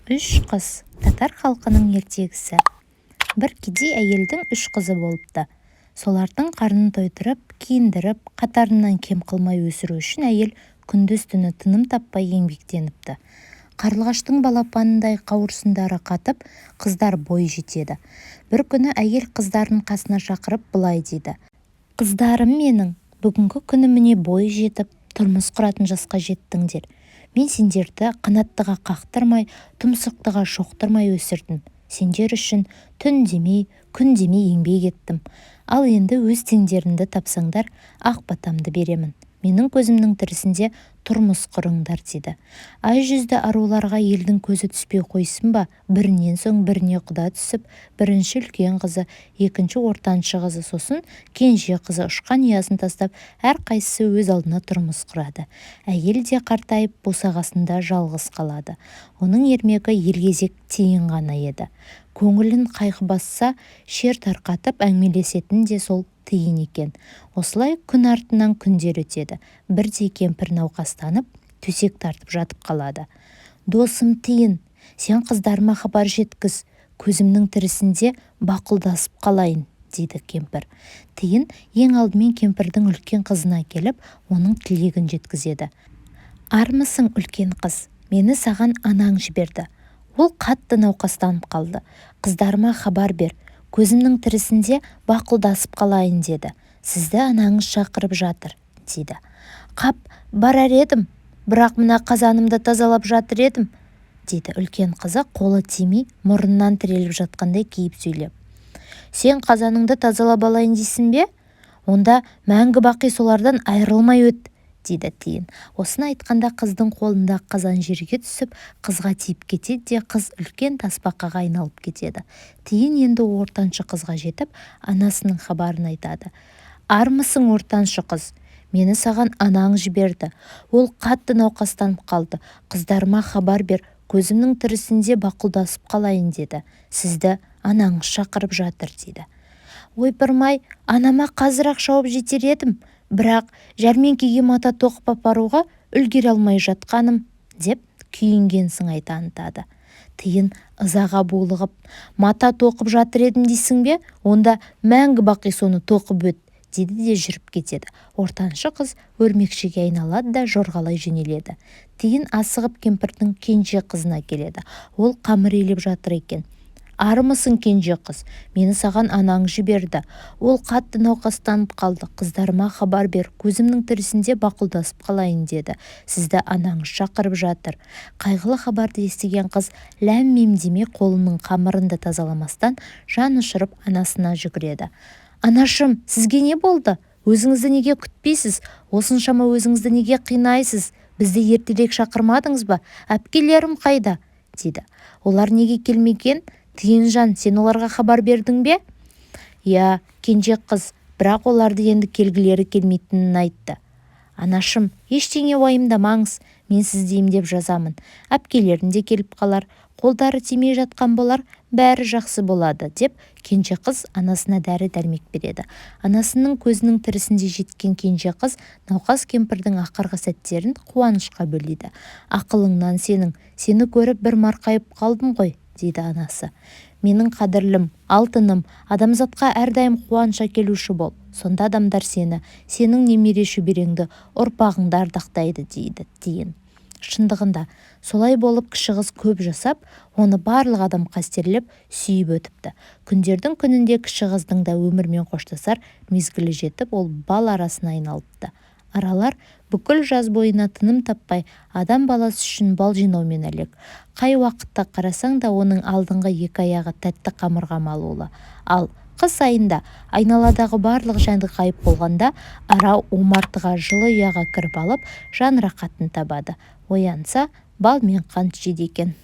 Үш қыз татар халқының ертегісі. Бір кедей әйелдің үш қызы болыпты. Солардың қарнын тойдырып, киіндіріп, қатарынан кем қылмай өсіру үшін әйел күндіз-түні тыным таппай еңбектеніпті. Қарлығаштың балапанындай қауырсындары қатып, қыздар бой жетеді. Бір күні әйел қыздарын қасына шақырып былай дейді: «Қыздарым менің, бүгінгі күні міне бой жетіп, тұрмыс құратын жасқа жеттіңдер. Мен сендерді қанаттыға қақтырмай, тұмсықтыға шоқтырмай өсірдім. Сендер үшін түн демей, күн демей еңбек еттім. Ал енді өз теңдеріңді тапсаңдар, ақ батамды беремін. Менің көзімнің тірісінде тұрмыс құрыңдар» дейді. Ай жүзді аруларға елдің көзі түспей қойсын ба, бірінен соң біріне құда түсіп, бірінші үлкен қызы, екінші ортаншы қызы, сосын кенже қызы ұшқан ұясын тастап, әрқайсысы өз алдына тұрмыс құрады. Әйел де қартайып, босағасында жалғыз қалады. Оның ермегі елгезек Тиін ғана еді. Көңілін қайғы басса, шер тарқатып әңгімелесетін де сол Тиін екен. Осылай күн артынан күндер өтеді. Бірде кемпір науқастанып, төсек тартып жатып қалады. «Досым Тиін, сен қыздарыма хабар жеткіз, көзімнің тірісінде бақұлдасып қалайын», дейді кемпір. Тиін ең алдымен кемпірдің үлкен қызына келіп, оның тілегін жеткізеді. «Армысың, үлкен қыз, мені саған анаң жіберді. Ол қатты науқастанып қалды. Қыздарыма хабар бер, көзімнің тірісінде бақұлдасып қалайын деді. Сізді анаңыз шақырып жатыр», дейді. «Қап, барар едім, бірақ мына қазанымды тазалап жатыр едім», дейді үлкен қызы қолы тимей, мұрнынан тіреліп жатқандай кейіп сөйлеп. «Сен қазаныңды тазалап алайын дейсің бе? Онда мәңгі бақи солардан айырылмай өт», дейді Тиін. Осыны айтқанда қыздың қолында қазан жерге түсіп, қызға тиіп кетеді де қыз үлкен тасбақаға айналып кетеді. Тиін енді ортаншы қызға жетіп, анасының хабарын айтады. «Армысың, ортаншы қыз, мені саған анаң жіберді. Ол қатты науқастанып қалды. Қыздарыма хабар бер, көзімнің тірісінде бақұлдасып қалайын деді. Сізді анаңыз шақырып жатыр», дейді. «Ойпырмай, анама қазір-ақ шауып жетер едім, бірақ жәрмеңкеге мата тоқып апаруға үлгере алмай жатқаным», деп күйінген сыңай танытады. Тиін ызаға булығып: «Мата тоқып жатыр едім дейсің бе? Онда мәңгі бақи соны тоқып өт», дейді де жүріп кетеді. Ортаншы қыз өрмекшіге айналады да жорғалай жөнеледі. Тиін асығып кемпірдің кенже қызына келеді. Ол қамыр илеп жатыр екен. «Армысың, кенже қыз, мені саған анаң жіберді. Ол қатты науқастанып қалды. Қыздарыма хабар бер, көзімнің тірісінде бақұлдасып қалайын деді. Сізді анаңыз шақырып жатыр». Қайғылы хабарды естіген қыз ләм-мим демей қолының қамырынды тазаламастан жан ұшырып анасына жүгіреді. «Анашым, сізге не болды? Өзіңізді неге күтпейсіз? Осыншама өзіңізді неге қинайсыз? Бізді ертелек шақырмадыңыз ба? Әпкелерім қайда?» дейді. «Олар неге келмеген? Тиынжан, сен оларға хабар бердің бе?» «Я, кенже қыз, бірақ оларды енді келгілері келмейтінін айтты». «Анашым, ештеңе уайымдамаңыз, мен сізді емдеп жазамын. Әпкелерім де келіп қалар, қолдары тимей жатқан болар, бәрі жақсы болады», деп кенже қыз анасына дәрі-дәрмек береді. Анасының көзінің тірісінде жеткен кенже қыз науқас кемпірдің ақырғы сәттерін қуанышқа бөлейді. «Ақылыңнан сені көріп бір марқайып қалдым ғой», дейді анасы. «Менің қадірлім, алтыным, адамзатқа әрдайым қуаныш әкелуші бол. Сонда адамдар сенің немере шөбереңді, ұрпағыңды ардақтайды», дейді Тиін. Шындығында солай болып кіші қыз көп жасап, оны барлық адам қастерлеп, сүйіп өтіпті. Күндердің күнінде кіші қыздың да өмірмен қоштасар мезгілі жетіп, ол бал арасына айналыпты. Аралар бүкіл жаз бойына тыным таппай адам баласы үшін бал жинаумен әлек. Қай уақытта қарасаң да оның алдыңғы екі аяғы тәтті қамырға малулы. Ал қыс айында айналадағы барлық жәнді ғайып болғанда, ара омартыға жылы ұяға кіріп алып, жан рақатын табады. Оянса, бал мен қант жейді екен.